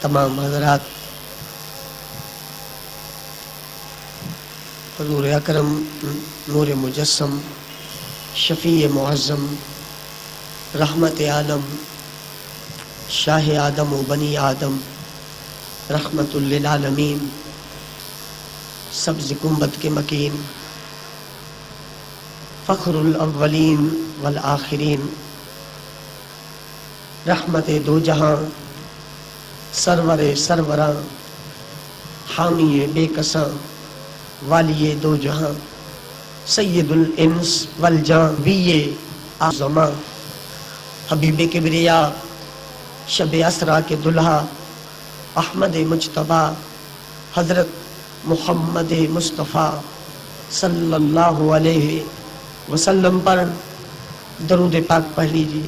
تمام حضرات، حضور اکرم نور مجسم شفیع معظم رحمت عالم شاہ آدم و بنی آدم رحمت للعالمین سبز گنبد کے مکین فخر الاولین والآخرین رحمت دو جہاں سرور سروراں حامی بے کساں والی دو جہاں سید الانس والجاں وی اعظماں حبیب کبریا شب اسرا کے دلہا احمد مجتبی حضرت محمد مصطفیٰ صلی اللہ علیہ وسلم پر درود پاک پڑھ لیجیے۔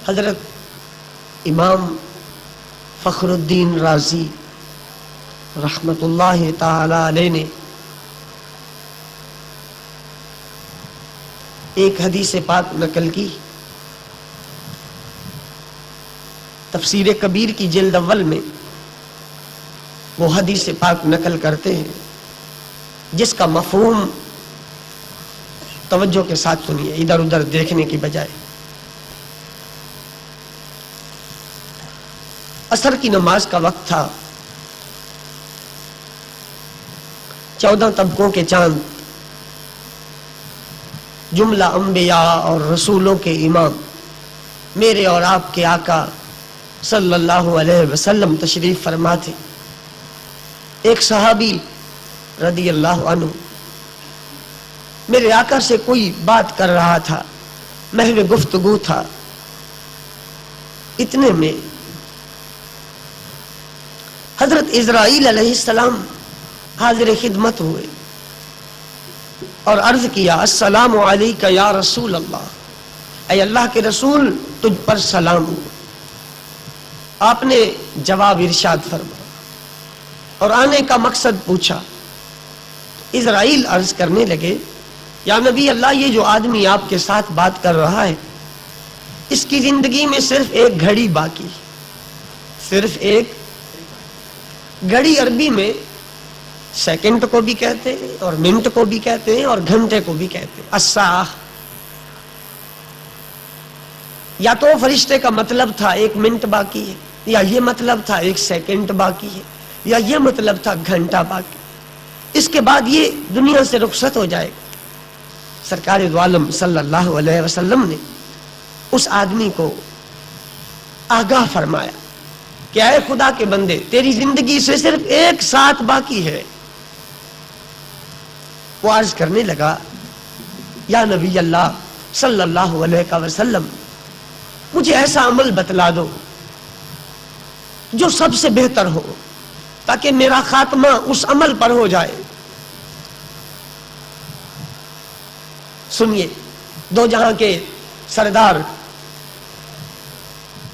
حضرت امام فخر الدین رازی رحمت اللہ تعالی علیہ نے ایک حدیث پاک نقل کی، تفسیر کبیر کی جلد اول میں وہ حدیث پاک نقل کرتے ہیں جس کا مفہوم توجہ کے ساتھ سنیے، ادھر ادھر دیکھنے کی بجائے۔ عصر کی نماز کا وقت تھا، 14 طبقوں کے چاند، جملہ انبیاء اور رسولوں کے امام میرے اور آپ کے آقا صلی اللہ علیہ وسلم تشریف فرما تھے۔ ایک صحابی رضی اللہ عنہ میرے آقا سے کوئی بات کر رہا تھا، محو گفتگو تھا، اتنے میں حضرت اسرائیل علیہ السلام حاضر خدمت ہوئے اور عرض کیا، السلام علیکہ یا رسول اللہ، اے اللہ کے رسول تجھ پر سلام ہو۔ آپ نے جواب ارشاد فرمایا اور آنے کا مقصد پوچھا۔ اسرائیل عرض کرنے لگے، یا نبی اللہ، یہ جو آدمی آپ کے ساتھ بات کر رہا ہے اس کی زندگی میں صرف ایک گھڑی باقی، صرف ایک گھڑی عربی میں سیکنڈ کو بھی کہتے ہیں اور منٹ کو بھی کہتے ہیں اور گھنٹے کو بھی کہتے ہیں، الساعہ۔ یا تو فرشتے کا مطلب تھا ایک منٹ باقی ہے، یا یہ مطلب تھا ایک سیکنڈ باقی ہے، یا یہ مطلب تھا گھنٹہ باقی، اس کے بعد یہ دنیا سے رخصت ہو جائے گا۔ سرکار دو عالم صلی اللہ علیہ وسلم نے اس آدمی کو آگاہ فرمایا کہ اے خدا کے بندے، تیری زندگی سے صرف ایک ساتھ باقی ہے۔ وہ عرض کرنے لگا، یا نبی اللہ صلی اللہ علیہ وسلم، مجھے ایسا عمل بتلا دو جو سب سے بہتر ہو تاکہ میرا خاتمہ اس عمل پر ہو جائے۔ سنیے، دو جہاں کے سردار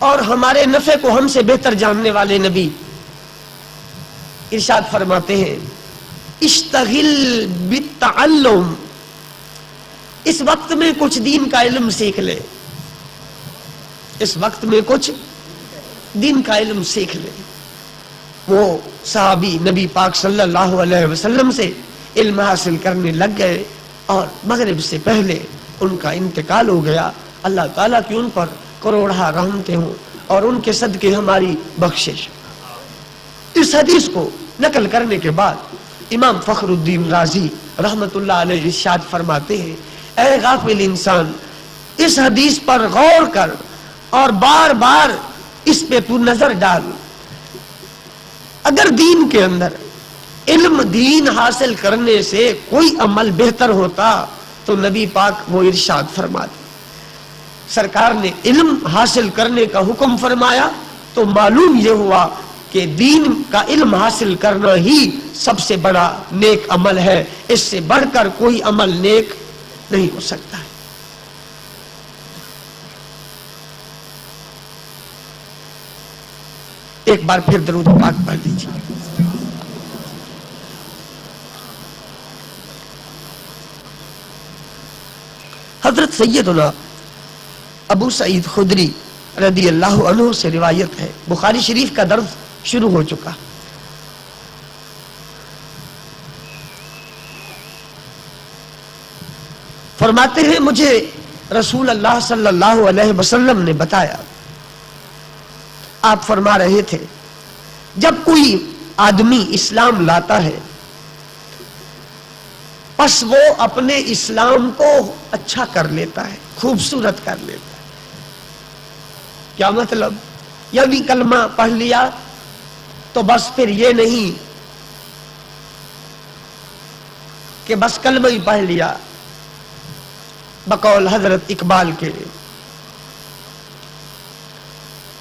اور ہمارے نفع کو ہم سے بہتر جاننے والے نبی ارشاد فرماتے ہیں، اشتغل بالتعلم، اس وقت میں کچھ دین کا علم سیکھ لے، اس وقت میں کچھ دین کا علم سیکھ لے۔ وہ صحابی نبی پاک صلی اللہ علیہ وسلم سے علم حاصل کرنے لگ گئے اور مغرب سے پہلے ان کا انتقال ہو گیا۔ اللہ تعالیٰ کی ان پر کروڑہ رحمتیں ہوں اور ان کے صدقے ہماری بخشش۔ اس حدیث کو نقل کرنے کے بعد امام فخر الدین رازی رحمت اللہ علیہ ارشاد فرماتے ہیں، اے غافل انسان، اس حدیث پر غور کر اور بار بار اس پہ تو نظر ڈال۔ اگر دین کے اندر علم دین حاصل کرنے سے کوئی عمل بہتر ہوتا تو نبی پاک وہ ارشاد فرماتے۔ سرکار نے علم حاصل کرنے کا حکم فرمایا تو معلوم یہ ہوا کہ دین کا علم حاصل کرنا ہی سب سے بڑا نیک عمل ہے، اس سے بڑھ کر کوئی عمل نیک نہیں ہو سکتا ہے۔ ایک بار پھر درود پاک پڑھ لیجیے۔ حضرت سیدنا ابو سعید خدری رضی اللہ عنہ سے روایت ہے، بخاری شریف کا درس شروع ہو چکا۔ فرماتے ہیں مجھے رسول اللہ صلی اللہ علیہ وسلم نے بتایا، آپ فرما رہے تھے جب کوئی آدمی اسلام لاتا ہے پس وہ اپنے اسلام کو اچھا کر لیتا ہے، خوبصورت کر لیتا ہے۔ کیا مطلب؟ یعنی کلمہ پڑھ لیا تو بس پھر یہ نہیں کہ بس کلمہ ہی پڑھ لیا، بقول حضرت اقبال کے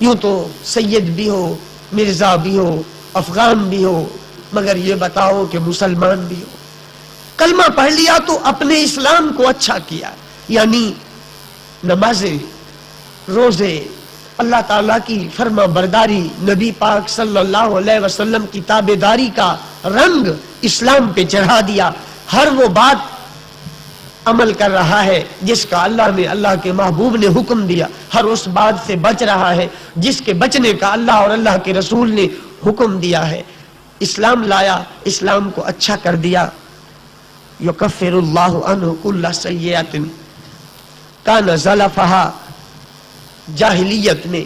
یوں تو سید بھی ہو، مرزا بھی ہو، افغان بھی ہو، مگر یہ بتاؤ کہ مسلمان بھی ہو۔ کلمہ پڑھ لیا تو اپنے اسلام کو اچھا کیا، یعنی نمازیں، روزے، اللہ تعالیٰ کی فرما برداری، نبی پاک صلی اللہ علیہ وسلم کی تابعداری کا رنگ اسلام پہ چڑھا دیا۔ ہر وہ بات عمل کر رہا ہے جس کا اللہ نے، اللہ کے محبوب نے حکم دیا، ہر اس بات سے بچ رہا ہے جس کے بچنے کا اللہ اور اللہ کے رسول نے حکم دیا ہے۔ اسلام لایا، اسلام کو اچھا کر دیا۔ یکفر اللہ عنہ کل سیئۃ کان زلفہا، جاہلیت میں،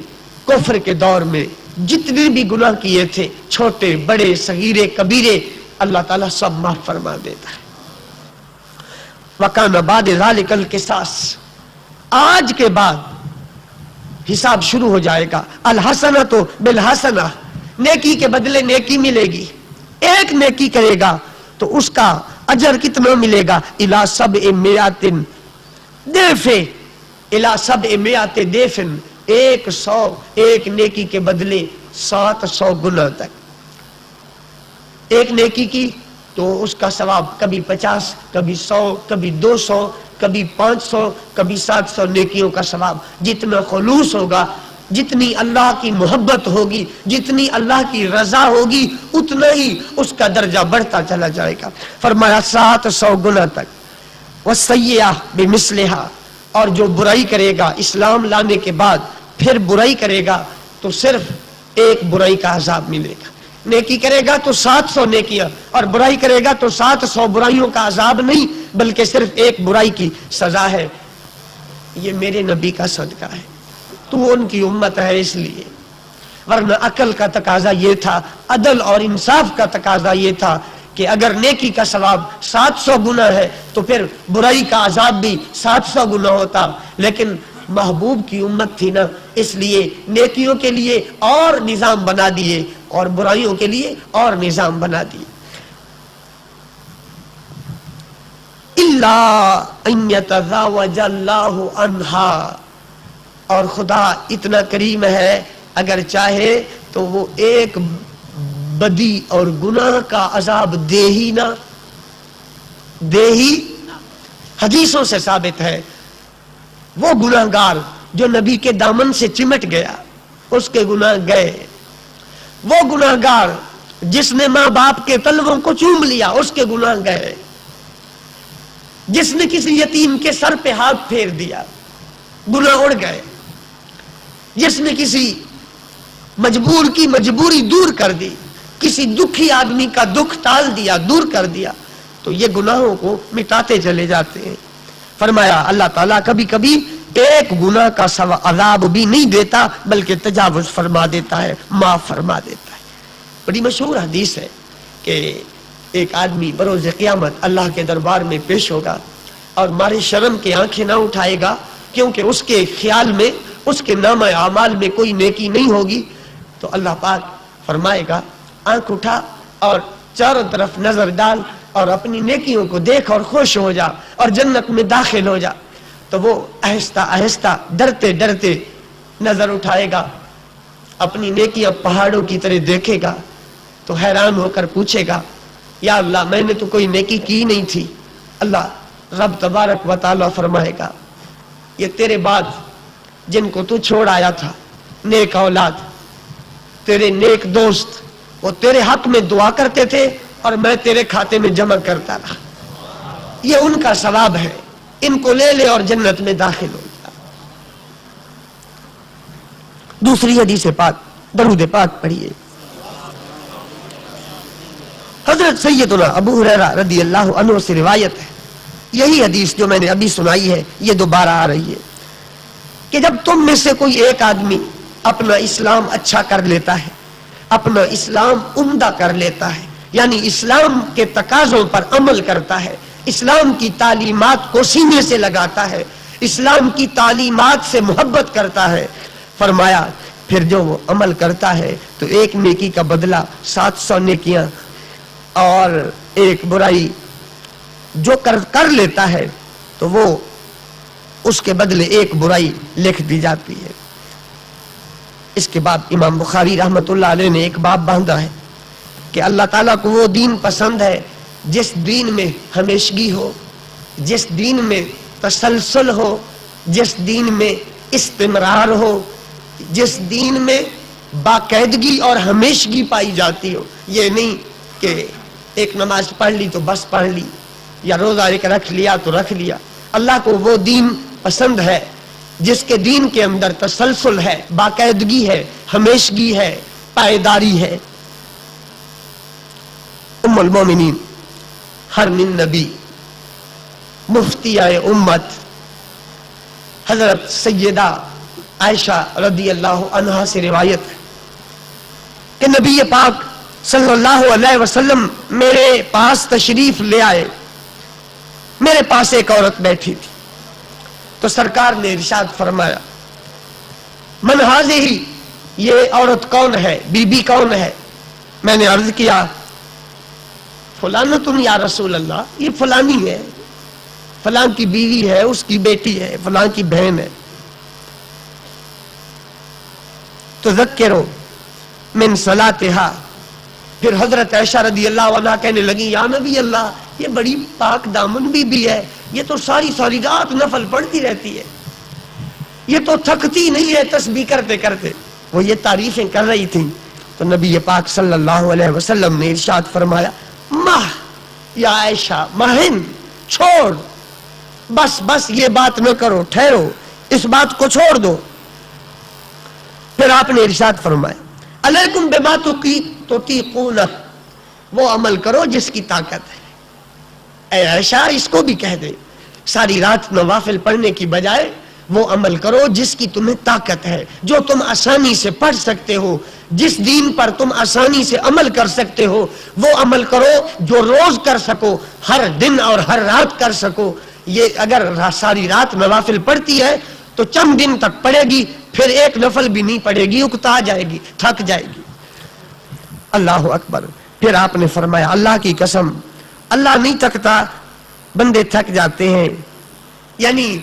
کفر کے دور میں جتنے بھی گناہ کیے تھے، چھوٹے بڑے صغیرے کبیرے، اللہ تعالیٰ سب معاف فرما دیتا ہے۔ وَكَانَ بَعْدَ ذَلِكَ الْقِصَاصُ، آج کے بعد حساب شروع ہو جائے گا۔ الحسنۃ بالحسنہ، نیکی کے بدلے نیکی ملے گی۔ ایک نیکی کرے گا تو اس کا اجر کتنا ملے گا؟ اِلَى 700 ضِعْفٍ، اِلَى 700 ضِعْفٍ، 100 ایک نیکی کے بدلے 700 گنا تک۔ ایک نیکی کی تو اس کا ثواب کبھی 50، کبھی 100، کبھی 200، کبھی 500، کبھی 700 نیکیوں کا ثواب۔ جتنا خلوص ہوگا، جتنی اللہ کی محبت ہوگی، جتنی اللہ کی رضا ہوگی، اتنا ہی اس کا درجہ بڑھتا چلا جائے گا۔ فرمایا 700 گنا تک۔ وَالسَّيِّئَةُ بِمِثْلِهَا، اور جو برائی کرے گا اسلام لانے کے بعد پھر برائی کرے گا تو صرف ایک برائی کا عذاب ملے گا۔ نیکی کرے گا تو 700 نیکیاں، اور برائی کرے گا تو 700 برائیوں کا عذاب نہیں، بلکہ صرف ایک برائی کی سزا ہے۔ یہ میرے نبی کا صدقہ ہے، تو ان کی امت ہے اس لیے، ورنہ عقل کا تقاضا یہ تھا، عدل اور انصاف کا تقاضا یہ تھا کہ اگر نیکی کا ثواب 700 گنا ہے تو پھر برائی کا عذاب بھی 700 گنا ہوتا، لیکن محبوب کی امت تھی نا، اس لیے نیکیوں کے لیے اور نظام بنا دیے اور برائیوں کے لیے اور نظام بنا دیے۔ اِلَّا أَن يَتَزَاوَجَ اللَّهُ عَنْهَا، اور خدا اتنا کریم ہے اگر چاہے تو وہ ایک بدی اور گناہ کا عذاب دے ہی نہ، دے ہی۔ حدیثوں سے ثابت ہے وہ گناہگار جو نبی کے دامن سے چمٹ گیا اس کے گناہ گئے، وہ گناہگار جس نے ماں باپ کے تلووں کو چوم لیا اس کے گناہ گئے، جس نے کسی یتیم کے سر پہ ہاتھ پھیر دیا گناہ اڑ گئے، جس نے کسی مجبور کی مجبوری دور کر دی، کسی دکھی آدمی کا دکھ ٹال دیا، دور کر دیا، تو یہ گناہوں کو مٹاتے چلے جاتے ہیں۔ فرمایا اللہ تعالیٰ کبھی کبھی ایک گناہ کا عذاب بھی نہیں دیتا بلکہ تجاوز فرما دیتا ہے، معاف فرما دیتا ہے۔ بڑی مشہور حدیث ہے کہ ایک آدمی بروز قیامت اللہ کے دربار میں پیش ہوگا اور مارے شرم کے آنکھیں نہ اٹھائے گا، کیونکہ اس کے خیال میں، اس کے نامہ اعمال میں کوئی نیکی نہیں ہوگی۔ تو اللہ پاک فرمائے گا آنکھ اٹھا اور چاروں طرف نظر ڈال اور اپنی نیکیوں کو دیکھ اور خوش ہو جا اور جنت میں داخل ہو جا۔ تو وہ آہستہ آہستہ ڈرتے ڈرتے نظر اٹھائے گا، اپنی نیکیاں پہاڑوں کی طرح دیکھے گا تو حیران ہو کر پوچھے گا یا اللہ میں نے تو کوئی نیکی کی نہیں تھی۔ اللہ رب تبارک و تعالیٰ فرمائے گا یہ تیرے بعد جن کو تو چھوڑ آیا تھا، نیک اولاد، تیرے نیک دوست، وہ تیرے حق میں دعا کرتے تھے اور میں تیرے کھاتے میں جمع کرتا رہا، یہ ان کا ثواب ہے۔ ان کو لے لے اور جنت میں داخل ہو جا۔ دوسری حدیث پاک، درود پاک پڑھیے۔ حضرت سیدنا ابو ہریرہ رضی اللہ عنہ سے روایت ہے، یہی حدیث جو میں نے ابھی سنائی ہے یہ دوبارہ آ رہی ہے کہ جب تم میں سے کوئی ایک آدمی اپنا اسلام اچھا کر لیتا ہے، اپنا اسلام عمدہ کر لیتا ہے، یعنی اسلام کے تقاضوں پر عمل کرتا ہے، اسلام کی تعلیمات کو سینے سے لگاتا ہے، اسلام کی تعلیمات سے محبت کرتا ہے، فرمایا پھر جو وہ عمل کرتا ہے تو ایک نیکی کا بدلہ 700 نیکیاں، اور ایک برائی جو کر لیتا ہے تو وہ اس کے بدلے ایک برائی لکھ دی جاتی ہے۔ اس کے بعد امام بخاری رحمت اللہ علیہ نے ایک باب باندھا ہے کہ اللہ تعالیٰ کو وہ دین پسند ہے جس دین میں ہمیشگی ہو، جس دین میں تسلسل ہو، جس دین میں استمرار ہو، جس دین میں باقاعدگی اور ہمیشگی پائی جاتی ہو۔ یہ نہیں کہ ایک نماز پڑھ لی تو بس پڑھ لی، یا روزہ ایک رکھ لیا تو رکھ لیا۔ اللہ کو وہ دین پسند ہے جس کے دین کے اندر تسلسل ہے، باقاعدگی ہے، ہمیشگی ہے، پائیداری ہے۔ ام المومنین حرم النبی مفتیہ امت حضرت سیدہ عائشہ رضی اللہ عنہا سے روایت ہے کہ نبی پاک صلی اللہ علیہ وسلم میرے پاس تشریف لے آئے، میرے پاس ایک عورت بیٹھی تھی، تو سرکار نے ارشاد فرمایا من ہذہ، یہ عورت کون ہے، بی بی کون ہے؟ میں نے عرض کیا فلانتن یا رسول اللہ، یہ فلانی ہے، فلاں کی بیوی ہے، اس کی بیٹی ہے، فلاں کی بہن ہے۔ تذکروا من صلاتها، پھر حضرت عائشہ رضی اللہ عنہ کہنے لگی یا نبی اللہ، یہ بڑی پاک دامن بی بی ہے، یہ تو ساری ساری رات نفل پڑھتی رہتی ہے، یہ تو تھکتی نہیں ہے تسبیح کرتے کرتے۔ وہ یہ تعریفیں کر رہی تھی تو نبی پاک صلی اللہ علیہ وسلم نے ارشاد فرمایا ماہ یا عائشہ، مہن چھوڑ، بس بس یہ بات نہ کرو، ٹھہرو، اس بات کو چھوڑ دو۔ پھر آپ نے ارشاد فرمایا علیکم بما تطیقون، وہ عمل کرو جس کی طاقت ہے۔ اے عائشہ اس کو بھی کہہ دے، ساری رات نوافل پڑھنے کی بجائے وہ عمل کرو جس کی تمہیں طاقت ہے، جو تم آسانی سے پڑھ سکتے ہو، جس دین پر تم آسانی سے عمل کر سکتے ہو وہ عمل کرو، جو روز کر سکو، ہر دن اور ہر رات کر سکو۔ یہ اگر ساری رات نوافل پڑھتی ہے تو چند دن تک پڑھے گی، پھر ایک نفل بھی نہیں پڑھے گی، اکتا جائے گی، تھک جائے گی۔ اللہ اکبر۔ پھر آپ نے فرمایا اللہ کی قسم اللہ نہیں تھکتا، بندے تھک جاتے ہیں، یعنی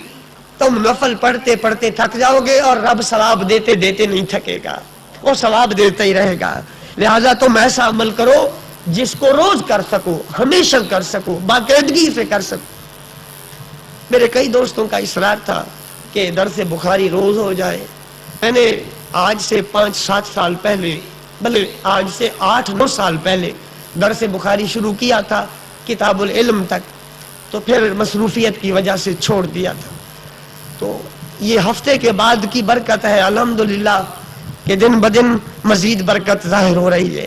تم نفل پڑھتے پڑھتے تھک جاؤ گے اور رب ثواب دیتے دیتے نہیں تھکے گا، وہ ثواب دیتا ہی رہے گا۔ لہذا تم ایسا عمل کرو جس کو روز کر سکو، ہمیشہ کر سکو، باقاعدگی سے کر سکو۔ میرے کئی دوستوں کا اصرار تھا کہ درس بخاری روز ہو جائے۔ میں نے آج سے 5-7 سال پہلے، بلکہ آج سے 8-9 سال پہلے درس بخاری شروع کیا تھا کتاب العلم تک، تو پھر مصروفیت کی وجہ سے چھوڑ دیا تھا۔ تو یہ ہفتے کے بعد کی برکت ہے الحمدللہ کہ دن بدن مزید برکت ظاہر ہو رہی ہے۔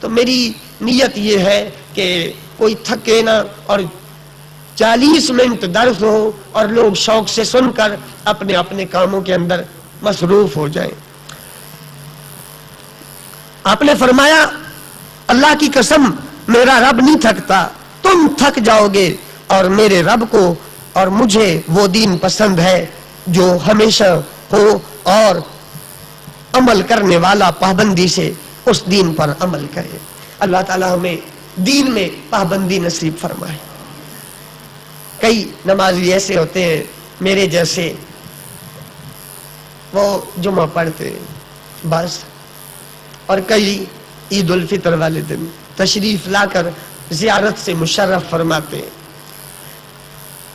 تو میری نیت یہ ہے کہ کوئی تھکے نہ، اور 40 منٹ درس ہو اور لوگ شوق سے سن کر اپنے اپنے کاموں کے اندر مصروف ہو جائیں۔ آپ نے فرمایا اللہ کی قسم میرا رب نہیں تھکتا، تم تھک جاؤ گے، اور میرے رب کو اور مجھے وہ دین پسند ہے جو ہمیشہ ہو اور عمل کرنے والا پابندی سے اس دین پر عمل کرے۔ اللہ تعالیٰ ہمیں دین میں پابندی نصیب فرمائے۔ کئی نمازی ایسے ہوتے ہیں میرے جیسے، وہ جمعہ پڑھتے بس، اور کئی عید الفطر والے دن تشریف لا کر زیارت سے مشرف فرماتے ہیں۔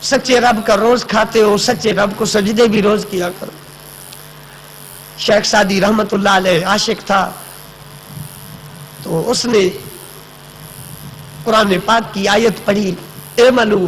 سچے رب کا روز کھاتے ہو، سچے رب کو سجدے بھی روز کیا کرو۔ شیخ سعدی رحمت اللہ علیہ عاشق تھا، تو اس نے قرآن پاک کی آیت پڑھی اعملوا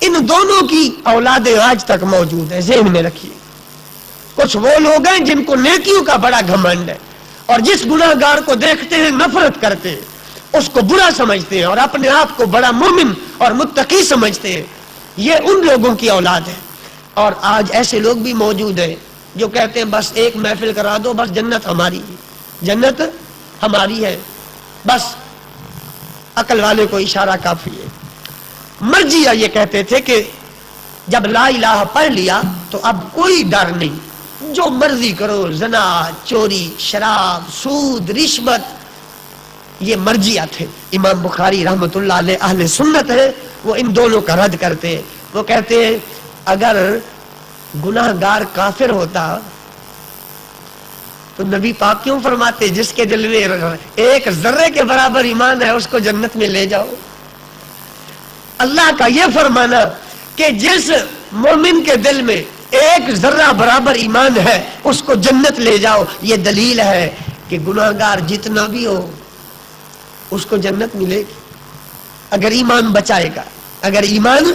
ان دونوں کی اولادیں آج تک موجود ہیں، ذہن میں رکھیے۔ کچھ وہ لوگ ہیں جن کو نیکیوں کا بڑا گھمنڈ ہے، اور جس گناہگار کو دیکھتے ہیں نفرت کرتے ہیں، اس کو برا سمجھتے ہیں اور اپنے آپ کو بڑا مومن اور متقی سمجھتے ہیں۔ یہ ان لوگوں کی اولاد ہے۔ اور آج ایسے لوگ بھی موجود ہیں جو کہتے ہیں بس ایک محفل کرا دو، بس جنت ہماری ہے، جنت ہماری ہے، بس عقل والے کو اشارہ کافی ہے۔ مرجیہ یہ کہتے تھے کہ جب لا الہ پڑھ لیا تو اب کوئی ڈر نہیں، جو مرضی کرو، زنا، چوری، شراب، سود، رشوت۔ یہ مرجیہ تھے۔ امام بخاری رحمت اللہ علیہ اہل سنت ہے، وہ ان دونوں کا رد کرتے ہیں۔ وہ کہتے ہیں اگر گناہگار کافر ہوتا تو نبی پاک کیوں فرماتے جس کے دل میں ایک ذرے کے برابر ایمان ہے اس کو جنت میں لے جاؤ؟ اللہ کا یہ فرمانا کہ جس مومن کے دل میں ایک ذرہ برابر ایمان ہے اس کو جنت لے جاؤ، یہ دلیل ہے کہ گناہگار جتنا بھی ہو اس کو جنت ملے گی اگر ایمان بچائے گا۔ اگر ایمان،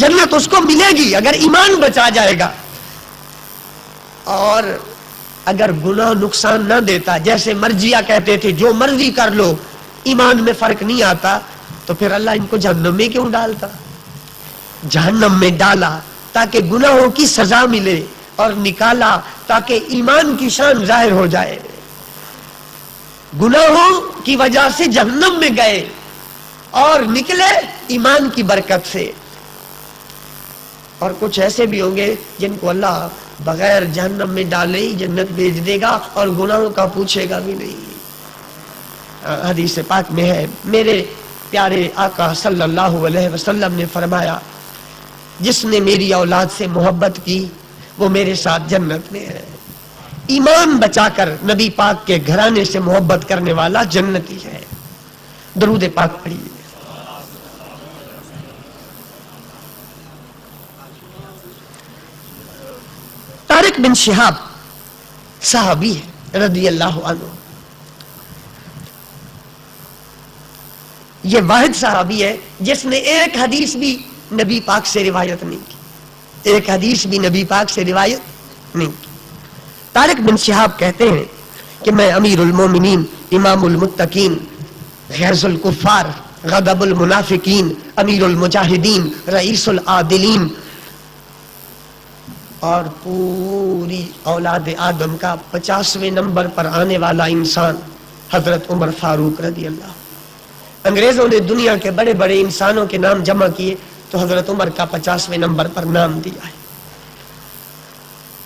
جنت اس کو ملے گی اگر ایمان بچا جائے گا۔ اور اگر گناہ نقصان نہ دیتا، جیسے مرجیہ کہتے تھے جو مرضی کر لو ایمان میں فرق نہیں آتا، تو پھر اللہ ان کو جہنم میں کیوں ڈالتا؟ جہنم میں ڈالا تاکہ گناہوں کی سزا ملے، اور نکالا تاکہ ایمان کی شان ظاہر ہو جائے۔ گناہوں کی وجہ سے جہنم میں گئے اور نکلے ایمان کی برکت سے۔ اور کچھ ایسے بھی ہوں گے جن کو اللہ بغیر جہنم میں ڈالے ہی جنت بھیج دے گا اور گناہوں کا پوچھے گا بھی نہیں۔ حدیث پاک میں ہے، میرے پیارے آقا صلی اللہ علیہ وسلم نے فرمایا جس نے میری اولاد سے محبت کی وہ میرے ساتھ جنت میں ہے۔ ایمان بچا کر نبی پاک کے گھرانے سے محبت کرنے والا جنتی ہے۔ درود پاک پڑھیے۔ طارق بن شہاب صحابی ہے رضی اللہ عنہ۔ یہ واحد صحابی ہے جس نے ایک حدیث بھی نبی پاک سے روایت نہیں کی، ایک حدیث بھی نبی پاک سے روایت نہیں کی۔ طارق بن شہاب کہتے ہیں کہ میں امیر المومنین، امام المتقین، غیظ الکفار، غضب المنافقین، امیر المجاہدین، رئیس العادلین، اور پوری اولاد آدم کا 50ویں نمبر پر آنے والا انسان حضرت عمر فاروق رضی اللہ۔ انگریزوں نے دنیا کے بڑے بڑے انسانوں کے نام جمع کیے تو حضرت عمر کا 50ویں نمبر پر نام دیا ہے۔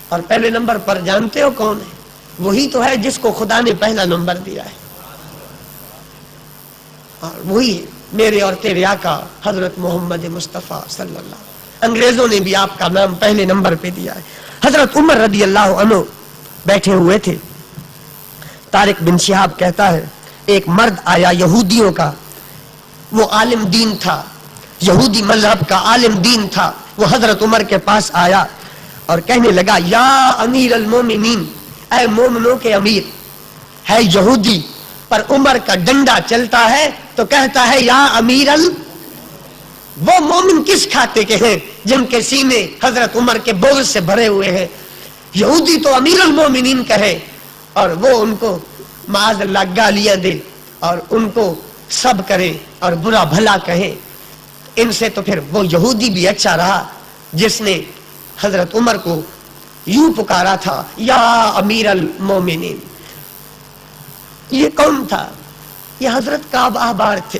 اور پہلے نمبر پر جانتے ہو کون ہے؟ وہی تو ہے جس کو خدا نے پہلا نمبر دیا ہے، اور وہی ہے میرے اور تیرے آقا حضرت محمد مصطفیٰ صلی اللہ علیہ وسلم۔ انگریزوں نے بھی آپ کا نام پہلے نمبر پہ دیا ہے۔ حضرت عمر رضی اللہ عنہ بیٹھے ہوئے تھے۔ طارق بن شہاب کہتا ہے ایک مرد آیا یہودیوں کا، وہ عالم دین تھا، یہودی مذہب کا عالم دین تھا۔ وہ حضرت عمر کے پاس آیا اور کہنے لگا یا امیر المومنین، اے مومنوں کے امیر۔ ہے یہودی پر عمر کا ڈنڈا چلتا ہے تو کہتا ہے یا امیر وہ مومن کس کھاتے کے ہیں جن کے سینے حضرت عمر کے بغض سے بھرے ہوئے ہیں؟ یہودی تو امیر المومنین کہے اور وہ ان کو معاذ اللہ گالیاں دے اور ان کو سب کرے اور برا بھلا کہے۔ ان سے تو پھر وہ یہودی بھی اچھا رہا جس نے حضرت عمر کو یوں پکارا تھا یا امیر المومنین۔ یہ کون تھا؟ یہ حضرت کعب احبار تھے۔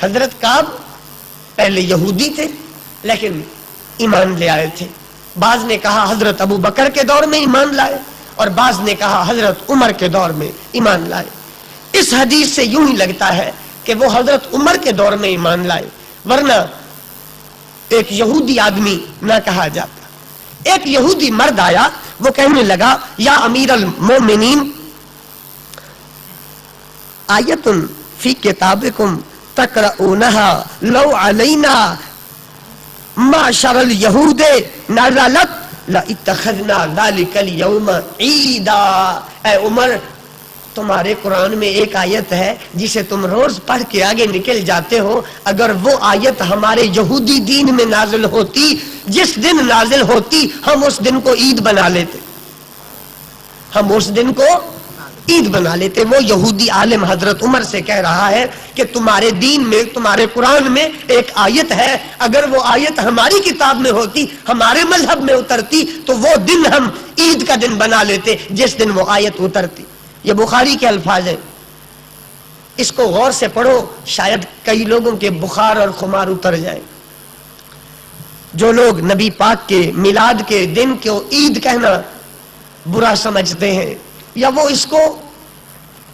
حضرت کعب پہلے یہودی تھے لیکن ایمان لے آئے تھے۔ بعض نے کہا حضرت ابو بکر کے دور میں ایمان لائے اور بعض نے کہا حضرت عمر کے دور میں ایمان لائے۔ اس حدیث سے یوں ہی لگتا ہے کہ وہ حضرت عمر کے دور میں ایمان لائے، ورنہ ایک یہودی آدمی نہ کہا جاتا۔ ایک یہودی مرد آیا، وہ کہنے لگا یا امیر المومنین آیت فی کتابکم تقرؤونها لو علینا معشر الیہود نزلت لاتخذنا ذلک اليوم عیدا۔ اے عمر تمہارے قرآن میں ایک آیت ہے جسے تم روز پڑھ کے آگے نکل جاتے ہو، اگر وہ آیت ہمارے یہودی دین میں نازل ہوتی، جس دن نازل ہوتی ہم اس دن کو عید بنا لیتے، ہم اس دن کو عید بنا لیتے۔ وہ یہودی عالم حضرت عمر سے کہہ رہا ہے کہ تمہارے دین میں، تمہارے قرآن میں ایک آیت ہے، اگر وہ آیت ہماری کتاب میں ہوتی، ہمارے مذہب میں اترتی تو وہ دن ہم عید کا دن بنا لیتے جس دن وہ آیت اترتی۔ یہ بخاری کے الفاظ ہیں، اس کو غور سے پڑھو، شاید کئی لوگوں کے بخار اور خمار اتر جائے۔ جو لوگ نبی پاک کے میلاد کے دن کو عید کہنا برا سمجھتے ہیں یا وہ اس کو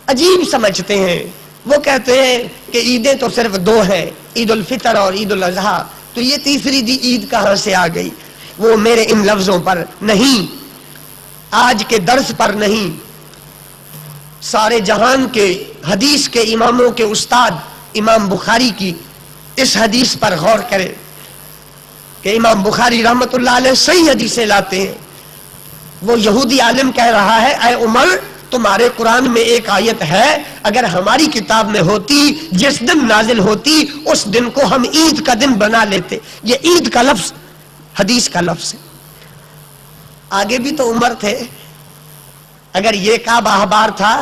عجیب سمجھتے ہیں، وہ کہتے ہیں کہ عیدیں تو صرف دو ہیں، عید الفطر اور عید الاضحیٰ، تو یہ تیسری عید کہاں سے آ گئی؟ وہ میرے ان لفظوں پر نہیں، آج کے درس پر نہیں، سارے جہان کے حدیث کے اماموں کے استاد امام بخاری کی اس حدیث پر غور کریں کہ امام بخاری رحمت اللہ علیہ صحیح حدیثیں لاتے ہیں۔ وہ یہودی عالم کہہ رہا ہے، اے عمر تمہارے قرآن میں ایک آیت ہے، اگر ہماری کتاب میں ہوتی، جس دن نازل ہوتی اس دن کو ہم عید کا دن بنا لیتے۔ یہ عید کا لفظ حدیث کا لفظ ہے۔ آگے بھی تو عمر تھے، اگر یہ کعب احبار تھا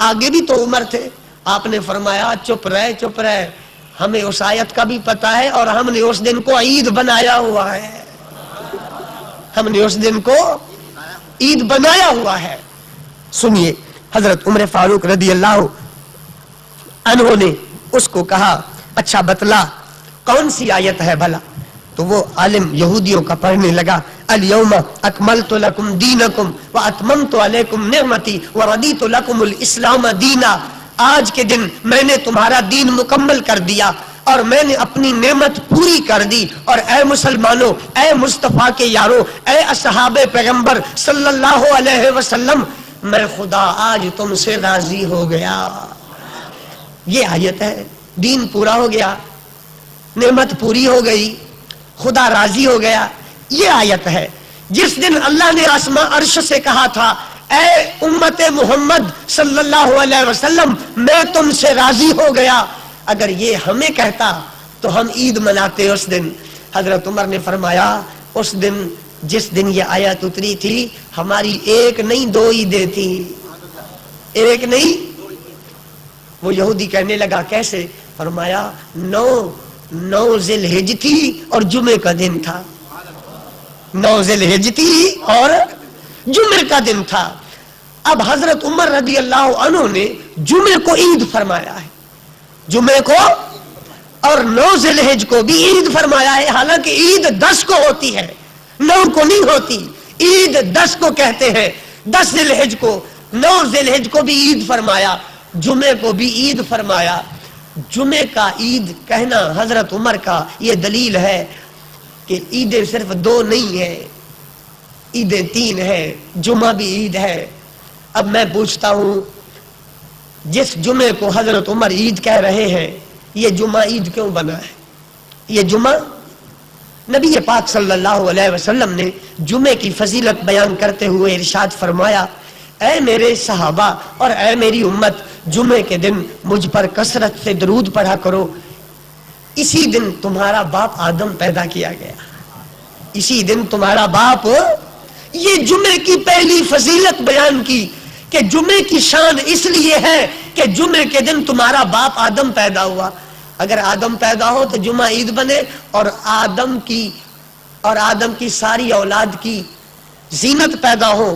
آگے بھی تو عمر تھے۔ آپ نے فرمایا چپ رہے چپ رہے، ہمیں اس آیت کا بھی پتہ ہے اور ہم نے اس دن کو عید بنایا ہوا ہے، ہم نے اس دن کو عید بنایا ہوا ہے۔ سنیے، حضرت عمر فاروق رضی اللہ عنہ نے اس کو کہا اچھا بتلا کون سی آیت ہے بھلا؟ تو وہ عالم یہودیوں کا پڑھنے لگا، الیوم اکملت لکم دینکم واتممت علیکم نعمتی ورضیت لکم الاسلام دینا، آج کے دن میں نے تمہارا دین مکمل کر دیا اور میں نے اپنی نعمت پوری کر دی، اور اے مسلمانوں، اے مصطفیٰ کے یاروں، اے اصحاب پیغمبر صلی اللہ علیہ وسلم، میں خدا آج تم سے راضی ہو گیا۔ یہ آیت ہے، دین پورا ہو گیا، نعمت پوری ہو گئی، خدا راضی ہو گیا۔ یہ آیت ہے جس دن اللہ نے آسمان عرش سے کہا تھا، اے امت محمد صلی اللہ علیہ وسلم میں تم سے راضی ہو گیا۔ اگر یہ ہمیں کہتا تو ہم عید مناتے اس دن۔ حضرت عمر نے فرمایا اس دن جس دن یہ آیت اتری تھی ہماری ایک نہیں دو عیدیں تھی، ایک نہیں۔ وہ یہودی کہنے لگا کیسے؟ فرمایا نو ذی الحج تھی اور جمعے کا دن تھا، 9 ذی الحج تھی اور جمعے کا دن تھا۔ اب حضرت عمر رضی اللہ عنہ نے جمعے کو عید فرمایا ہے، جمعے کو اور 9 ذی الحج کو بھی عید فرمایا ہے، حالانکہ عید 10 کو ہوتی ہے، 9 کو نہیں ہوتی، عید 10 کو کہتے ہیں، 10 ذی الحج کو، 9 ذی الحج کو بھی عید فرمایا، جمعے کو بھی عید فرمایا۔ جمعے کا عید کہنا حضرت عمر کا یہ دلیل ہے کہ عیدیں صرف 2 نہیں ہیں، عیدیں 3 ہیں، جمعہ بھی عید ہے۔ اب میں پوچھتا ہوں جس جمعے کو حضرت عمر عید کہہ رہے ہیں یہ جمعہ عید کیوں بنا ہے؟ یہ جمعہ نبی پاک صلی اللہ علیہ وسلم نے جمعے کی فضیلت بیان کرتے ہوئے ارشاد فرمایا، اے میرے صحابہ اور اے میری امت، جمعے کے دن مجھ پر کثرت سے درود پڑھا کرو، اسی دن تمہارا باپ آدم پیدا کیا گیا، اسی دن تمہارا باپ۔ یہ جمعے کی پہلی فضیلت بیان کی کہ جمعے کی شان اس لیے ہے کہ جمعے کے دن تمہارا باپ آدم پیدا ہوا۔ اگر آدم پیدا ہو تو جمعہ عید بنے، اور آدم کی ساری اولاد کی زینت پیدا ہو،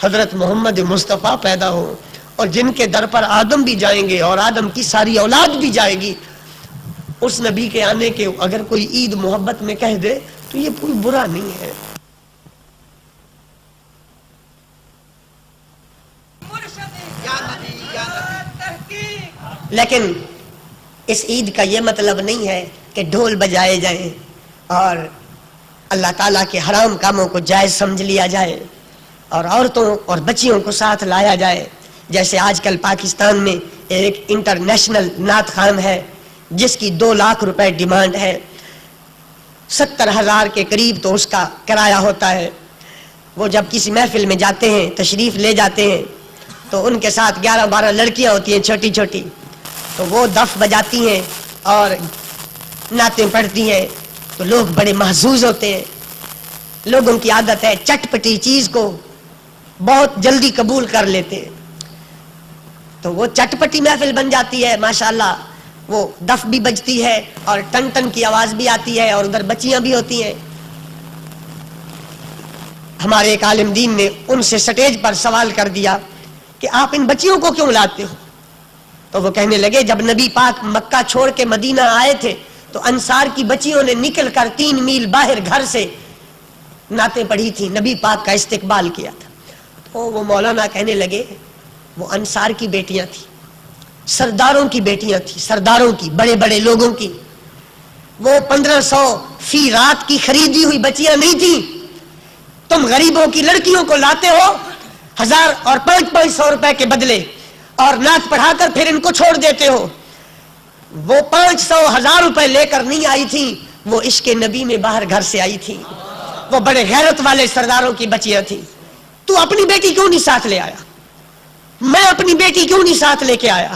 حضرت محمد مصطفیٰ پیدا ہو، اور جن کے در پر آدم بھی جائیں گے اور آدم کی ساری اولاد بھی جائے گی، اس نبی کے آنے کے اگر کوئی عید محبت میں کہہ دے تو یہ کوئی برا نہیں ہے۔ لیکن اس عید کا یہ مطلب نہیں ہے کہ ڈھول بجائے جائیں اور اللہ تعالیٰ کے حرام کاموں کو جائز سمجھ لیا جائے اور عورتوں اور بچیوں کو ساتھ لایا جائے، جیسے آج کل پاکستان میں ایک انٹرنیشنل نعت خوان ہے جس کی 2 لاکھ روپے ڈیمانڈ ہے، 70,000 کے قریب تو اس کا کرایہ ہوتا ہے۔ وہ جب کسی محفل میں جاتے ہیں، تشریف لے جاتے ہیں تو ان کے ساتھ 11-12 لڑکیاں ہوتی ہیں چھوٹی چھوٹی، تو وہ دف بجاتی ہیں اور نعتیں پڑھتی ہیں، تو لوگ بڑے محظوظ ہوتے ہیں. لوگوں کی عادت ہے چٹپٹی چیز کو بہت جلدی قبول کر لیتے ہیں، تو وہ چٹپٹی محفل بن جاتی ہے. ماشاءاللہ وہ دف بھی بجتی ہے اور ٹن ٹن کی آواز بھی آتی ہے اور ادھر بچیاں بھی ہوتی ہیں. ہمارے ایک عالم دین نے ان سے سٹیج پر سوال کر دیا کہ آپ ان بچیوں کو کیوں لاتے ہو؟ تو وہ کہنے لگے جب نبی پاک مکہ چھوڑ کے مدینہ آئے تھے تو انصار کی بچیوں نے نکل کر 3 میل باہر گھر سے نعتیں پڑھی تھی، نبی پاک کا استقبال کیا تھا. تو وہ مولانا کہنے لگے وہ انصار کی بیٹیاں تھیں، سرداروں کی بیٹیاں تھیں، سرداروں کی، بڑے بڑے لوگوں کی. وہ 1500 فی رات کی خریدی ہوئی بچیاں نہیں تھیں. تم غریبوں کی لڑکیوں کو لاتے ہو 1000 اور 500 روپے کے بدلے اور نعت پڑھا کر پھر ان کو چھوڑ دیتے ہو. وہ 500-1000 روپے لے کر نہیں آئی تھی، وہ عشق نبی میں باہر گھر سے آئی تھی. وہ بڑے غیرت والے سرداروں کی بچیاں تھیں. تو اپنی بیٹی کیوں نہیں ساتھ لے آیا؟ میں اپنی بیٹی کیوں نہیں ساتھ لے کے آیا؟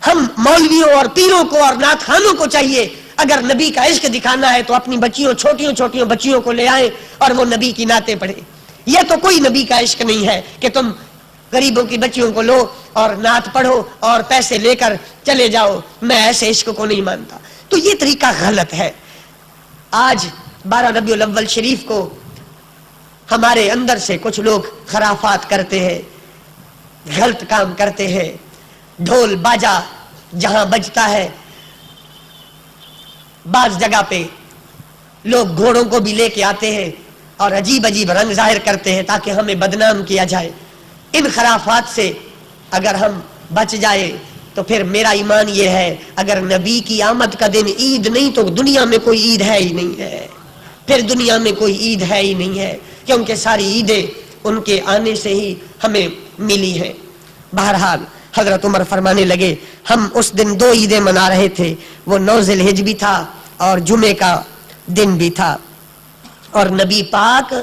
ہم مولویوں اور پیروں کو اور نعت خانوں کو چاہیے اگر نبی کا عشق دکھانا ہے تو اپنی بچیوں، چھوٹیوں چھوٹیوں بچیوں کو لے آئیں اور وہ نبی کی نعتیں پڑھیں. یہ تو کوئی نبی کا عشق نہیں ہے کہ تم غریبوں کی بچیوں کو لو اور نعت پڑھو اور پیسے لے کر چلے جاؤ. میں ایسے عشق کو نہیں مانتا. تو یہ طریقہ غلط ہے. آج 12 ربیع الاول شریف کو ہمارے اندر سے کچھ لوگ خرافات کرتے ہیں، غلط کام کرتے ہیں. ڈھول باجا جہاں بجتا ہے، بعض جگہ پہ لوگ گھوڑوں کو بھی لے کے آتے ہیں اور عجیب عجیب رنگ ظاہر کرتے ہیں تاکہ ہمیں بدنام کیا جائے. ان خرافات سے اگر ہم بچ جائے تو پھر میرا ایمان یہ ہے اگر نبی کی آمد کا دن عید نہیں تو دنیا میں کوئی عید ہے ہی نہیں ہے. پھر دنیا میں کوئی عید ہے ہی نہیں ہے، کیونکہ ساری عیدیں ان کے آنے سے ہی ہمیں ملی ہیں. بہرحال حضرت عمر فرمانے لگے ہم اس دن 2 عیدیں منا رہے تھے، وہ 9 ذی الحجہ بھی تھا اور جمعے کا دن بھی تھا، اور نبی پاک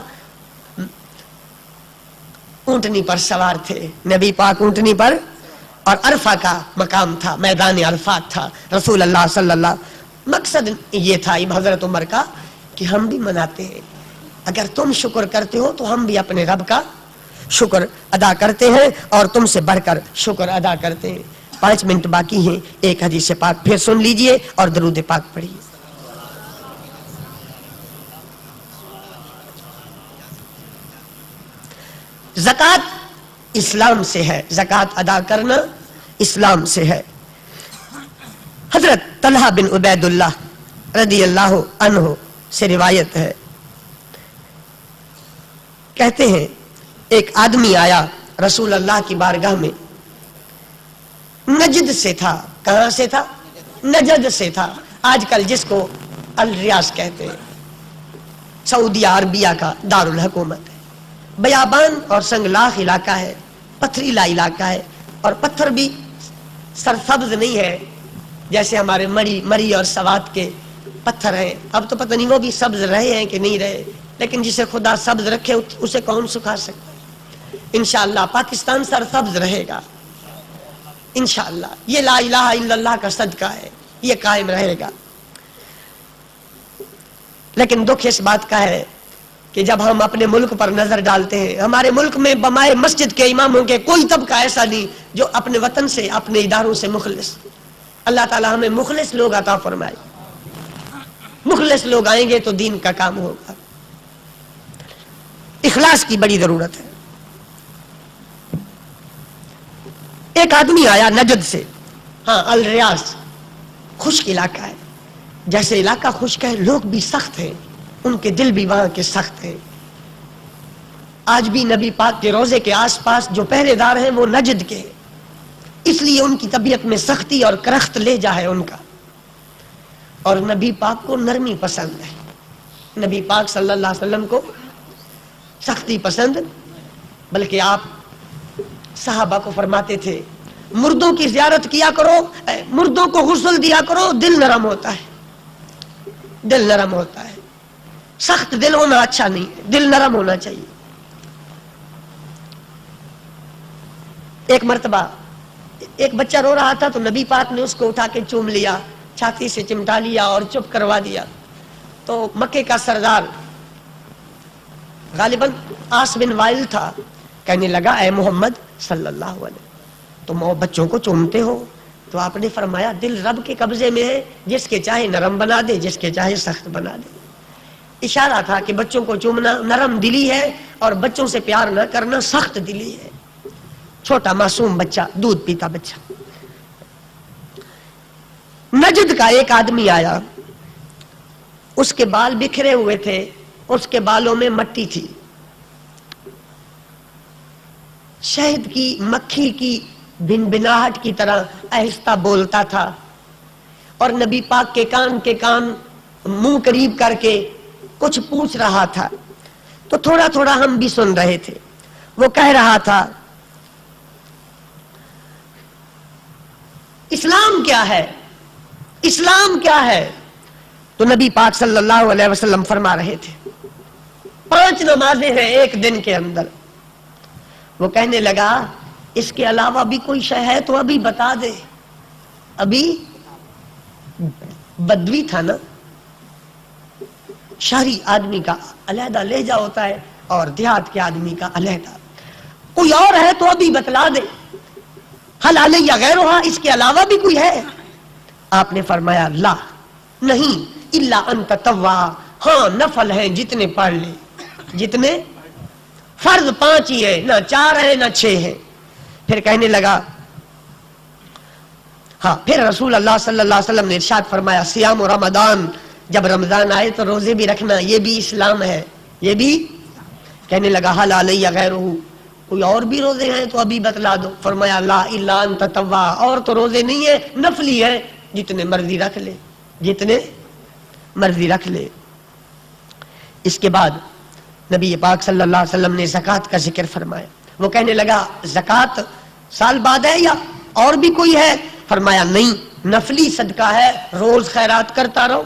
اونٹنی پر سوار تھے. نبی پاک اونٹنی پر، اور عرفہ کا مقام تھا، میدان عرفات تھا. رسول اللہ صلی اللہ، مقصد یہ تھا حضرت عمر کا کہ ہم بھی مناتے ہیں. اگر تم شکر کرتے ہو تو ہم بھی اپنے رب کا شکر ادا کرتے ہیں اور تم سے بڑھ کر شکر ادا کرتے ہیں. 5 منٹ باقی ہیں. ایک حدیث پاک پھر سن لیجئے اور درود پاک پڑھیے. زکوٰۃ اسلام سے ہے، زکوٰۃ ادا کرنا اسلام سے ہے. حضرت طلحہ بن عبید اللہ رضی اللہ عنہ سے روایت ہے، کہتے ہیں ایک آدمی آیا رسول اللہ کی بارگاہ میں، نجد سے تھا. کہاں سے تھا؟ نجد سے تھا. آج کل جس کو الریاض کہتے ہیں، سعودیہ عربیہ کا دارالحکومت ہے. بیابان اور سنگلاخ علاقہ ہے، پتھریلا علاقہ ہے، اور پتھر بھی سرسبز نہیں ہے جیسے ہمارے مری اور سوات کے پتھر ہیں. اب تو پتہ نہیں وہ بھی سبز رہے ہیں کہ نہیں رہے، لیکن جسے خدا سبز رکھے اسے کون سکھا سکتا ہے. انشاءاللہ پاکستان سرسبز رہے گا انشاءاللہ. یہ لا الہ الا اللہ کا صدقہ ہے، یہ قائم رہے گا. لیکن دکھ اس بات کا ہے کہ جب ہم اپنے ملک پر نظر ڈالتے ہیں، ہمارے ملک میں بمائے مسجد کے اماموں کے کوئی طبقہ ایسا نہیں جو اپنے وطن سے، اپنے اداروں سے مخلص. اللہ تعالی ہمیں مخلص لوگ عطا فرمائے. مخلص لوگ آئیں گے تو دین کا کام ہوگا. اخلاص کی بڑی ضرورت ہے. ایک آدمی آیا نجد سے، ہاں الریاض خشک علاقہ ہے. جیسے علاقہ خشک ہے لوگ بھی سخت ہیں، ان کے دل بھی وہاں کے سخت ہیں. آج بھی نبی پاک کے روزے کے آس پاس جو پہرے دار ہیں وہ نجد کے ہیں، اس لیے ان کی طبیعت میں سختی اور کرخت لے جا ہے ان کا. اور نبی پاک کو نرمی پسند ہے. نبی پاک صلی اللہ علیہ وسلم کو سختی پسند، بلکہ آپ صحابہ کو فرماتے تھے مردوں کی زیارت کیا کرو، مردوں کو غسل دیا کرو، دل نرم ہوتا ہے. دل نرم ہوتا ہے. سخت دل ہونا اچھا نہیں ہے، دل نرم ہونا چاہیے. ایک مرتبہ ایک بچہ رو رہا تھا تو نبی پاک نے اس کو اٹھا کے چوم لیا، چھاتی سے چمٹا لیا اور چپ کروا دیا. تو مکے کا سردار غالباً آس بن وائل تھا، کہنے لگا اے محمد صلی اللہ علیہ وسلم تم بچوں کو چومتے ہو؟ تو آپ نے فرمایا دل رب کے قبضے میں ہے، جس کے چاہے نرم بنا دے، جس کے چاہے سخت بنا دے. اشارہ تھا کہ بچوں کو چومنا نرم دلی ہے اور بچوں سے پیار نہ کرنا سخت دلی ہے. چھوٹا معصوم بچہ، دودھ پیتا بچہ. نجد کا ایک آدمی آیا، اس کے بال بکھرے ہوئے تھے، اس کے بالوں میں مٹی تھی، شہد کی مکھی کی بنبناہٹ کی طرح آہستہ بولتا تھا اور نبی پاک کے کان منہ قریب کر کے کچھ پوچھ رہا تھا. تو تھوڑا تھوڑا ہم بھی سن رہے تھے. وہ کہہ رہا تھا اسلام کیا ہے، اسلام کیا ہے؟ تو نبی پاک صلی اللہ علیہ وسلم فرما رہے تھے 5 نمازیں ہیں ایک دن کے اندر. وہ کہنے لگا اس کے علاوہ بھی کوئی شے ہے تو ابھی بتا دے. ابھی بدوی تھا نا، شہری آدمی کا علیحدہ لہجہ ہوتا ہے اور دیہات کے آدمی کا علیحدہ. کوئی اور ہے تو ابھی بتلا دے. حل علیہ غیرہا، اس کے علاوہ بھی کوئی ہے؟ آپ نے فرمایا لا، نہیں، الا ان تطوع، ہاں نفل ہیں جتنے پڑھ لے. جتنے فرض 5 ہی ہے، نہ 4 ہے نہ 6 ہے. پھر کہنے لگا ہاں. پھر رسول اللہ صلی اللہ علیہ وسلم نے ارشاد فرمایا سیام رمضان، جب رمضان آئے تو روزے بھی رکھنا، یہ بھی اسلام ہے، یہ بھی. کہنے لگا حل علیہ غیرہ، کوئی اور بھی روزے ہیں تو ابھی بتلا دو. فرمایا لا الا ان تطوع، اور تو روزے نہیں ہے، نفلی ہے، جتنے مرضی رکھ لے، جتنے مرضی رکھ لے. اس کے بعد نبی پاک صلی اللہ علیہ وسلم نے زکوٰۃ کا ذکر فرمایا. وہ کہنے لگا زکوٰۃ سال بعد ہے یا اور بھی کوئی ہے؟ فرمایا نہیں، نفلی صدقہ ہے، روز خیرات کرتا رہو.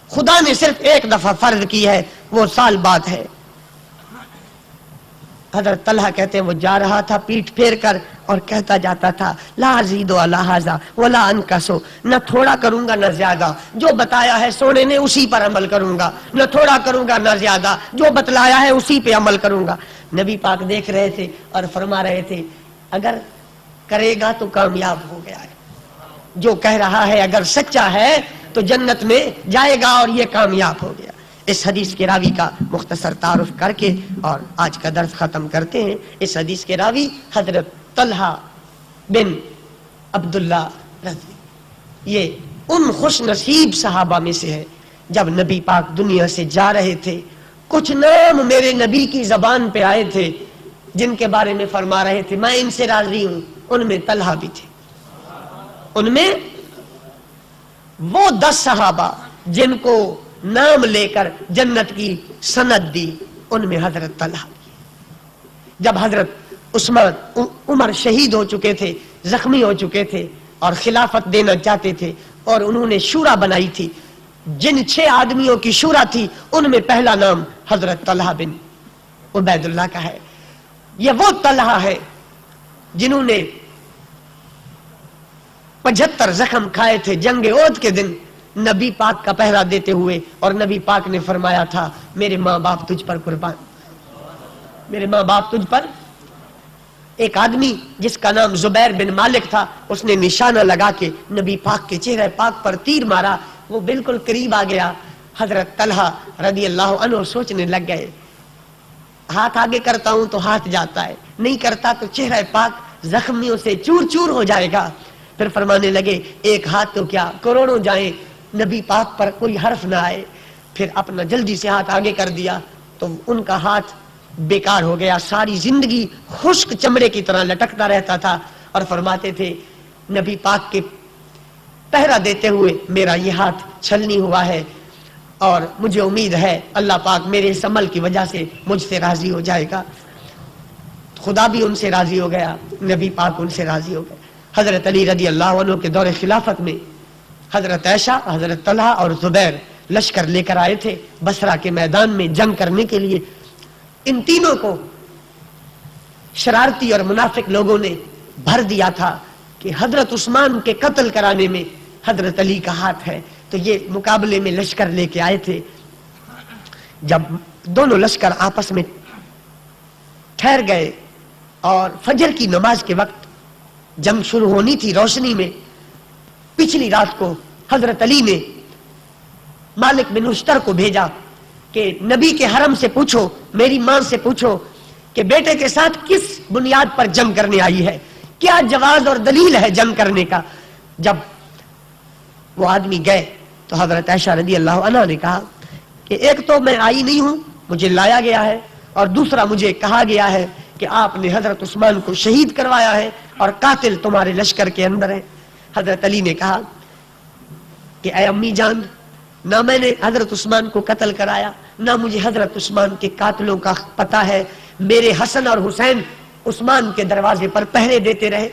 خدا نے صرف ایک دفعہ فرض کی ہے، وہ سال بعد ہے. حضرت طلحہ کہتے ہیں وہ جا رہا تھا پیٹھ پھیر کر اور کہتا جاتا تھا لا ازید علی ھذا ولا انقص، نہ تھوڑا کروں گا نہ زیادہ، جو بتایا ہے سونے نے اسی پر عمل کروں گا، نہ تھوڑا کروں گا نہ زیادہ، جو بتلایا ہے اسی پہ عمل کروں گا. نبی پاک دیکھ رہے تھے اور فرما رہے تھے اگر کرے گا تو کامیاب ہو گیا ہے، جو کہہ رہا ہے اگر سچا ہے تو جنت میں جائے گا اور یہ کامیاب ہو گیا. اس حدیث کے راوی کا مختصر تعارف کر کے اور آج کا درس ختم کرتے ہیں. اس حدیث کے راوی حضرت طلحہ بن عبداللہ رضی، یہ ان خوش نصیب صحابہ میں سے ہے جب نبی پاک دنیا سے جا رہے تھے کچھ نام میرے نبی کی زبان پہ آئے تھے جن کے بارے میں فرما رہے تھے میں ان سے راضی ہوں. ان میں طلحہ بھی تھے. ان میں وہ 10 صحابہ جن کو نام لے کر جنت کی سند دی، ان میں حضرت طلحہ بھی. جب حضرت عمر شہید ہو چکے تھے، زخمی ہو چکے تھے اور خلافت دینا چاہتے تھے اور انہوں نے شورا بنائی تھی، جن 6 آدمیوں کی شورا تھی ان میں پہلا نام حضرت طلحہ بن عبید اللہ کا ہے. یہ وہ طلحہ ہے جنہوں نے 75 زخم کھائے تھے جنگ احد کے دن نبی پاک کا پہرا دیتے ہوئے، اور نبی پاک نے فرمایا تھا میرے ماں باپ تجھ پر قربان، میرے ماں باپ تجھ پر. ایک آدمی جس کا نام زبیر بن مالک تھا، اس نے نشانہ لگا کے نبی پاک کے چہرے پاک پر تیر مارا، وہ بالکل قریب آ گیا. حضرت طلحہ رضی اللہ عنہ سوچنے لگ گئے ہاتھ آگے کرتا ہوں تو ہاتھ جاتا ہے، نہیں کرتا تو چہرہ پاک زخمیوں سے چور چور ہو جائے گا. پھر فرمانے لگے ایک ہاتھ تو کیا کروڑوں جائیں، نبی پاک پر کوئی حرف نہ آئے. پھر اپنا جلدی سے ہاتھ آگے کر دیا تو ان کا ہاتھ بیکار ہو گیا، ساری زندگی خشک چمڑے کی طرح لٹکتا رہتا تھا. اور فرماتے تھے نبی پاک کے پہرا دیتے ہوئے میرا یہ ہاتھ چھلنی ہوا ہے اور مجھے امید ہے اللہ پاک میرے اس عمل کی وجہ سے مجھ سے راضی ہو جائے گا. خدا بھی ان سے راضی ہو گیا، نبی پاک ان سے راضی ہو گئے. حضرت علی رضی اللہ عنہ کے دور خلافت میں حضرت عائشہ، حضرت طلحہ اور زبیر لشکر لے کر آئے تھے بصرہ کے میدان میں جنگ کرنے کے لیے. ان تینوں کو شرارتی اور منافق لوگوں نے بھر دیا تھا کہ حضرت عثمان کے قتل کرانے میں حضرت علی کا ہاتھ ہے. تو یہ مقابلے میں لشکر لے کے آئے تھے. جب دونوں لشکر آپس میں ٹھہر گئے اور فجر کی نماز کے وقت جنگ شروع ہونی تھی روشنی میں، پچھلی رات کو حضرت علی نے مالک بن اشتر کو بھیجا کہ نبی کے حرم سے پوچھو، میری ماں سے پوچھو کہ بیٹے کے ساتھ کس بنیاد پر جنگ کرنے آئی ہے، کیا جواز اور دلیل ہے جنگ کرنے کا. جب وہ آدمی گئے تو حضرت عائشہ رضی اللہ عنہ نے کہا کہ ایک تو میں آئی نہیں ہوں، مجھے لایا گیا ہے، اور دوسرا مجھے کہا گیا ہے کہ آپ نے حضرت عثمان کو شہید کروایا ہے اور قاتل تمہارے لشکر کے اندر ہے. حضرت علی نے کہا کہ اے امی جان، نہ میں نے حضرت عثمان کو قتل کرایا، نہ مجھے حضرت عثمان کے قاتلوں کا پتہ ہے. میرے حسن اور حسین عثمان کے دروازے پر پہرے دیتے رہے،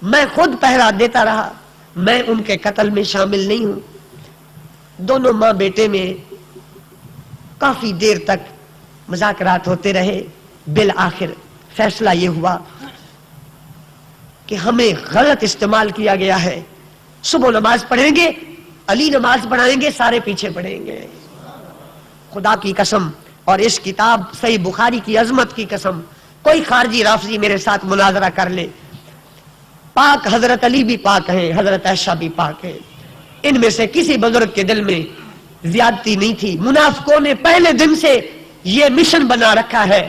میں خود پہرا دیتا رہا، میں ان کے قتل میں شامل نہیں ہوں. دونوں ماں بیٹے میں کافی دیر تک مذاکرات ہوتے رہے. بالآخر فیصلہ یہ ہوا کہ ہمیں غلط استعمال کیا گیا ہے. صبح نماز پڑھیں گے، علی نماز پڑھائیں گے، سارے پیچھے پڑھیں گے. خدا کی قسم اور اس کتاب صحیح بخاری کی عظمت کی قسم، کوئی خارجی رافضی میرے ساتھ مناظرہ کر لے، پاک حضرت علی بھی پاک ہیں، حضرت عائشہ بھی پاک ہیں. ان میں سے کسی بزرگ کے دل میں زیادتی نہیں تھی. منافقوں نے پہلے دن سے یہ مشن بنا رکھا ہے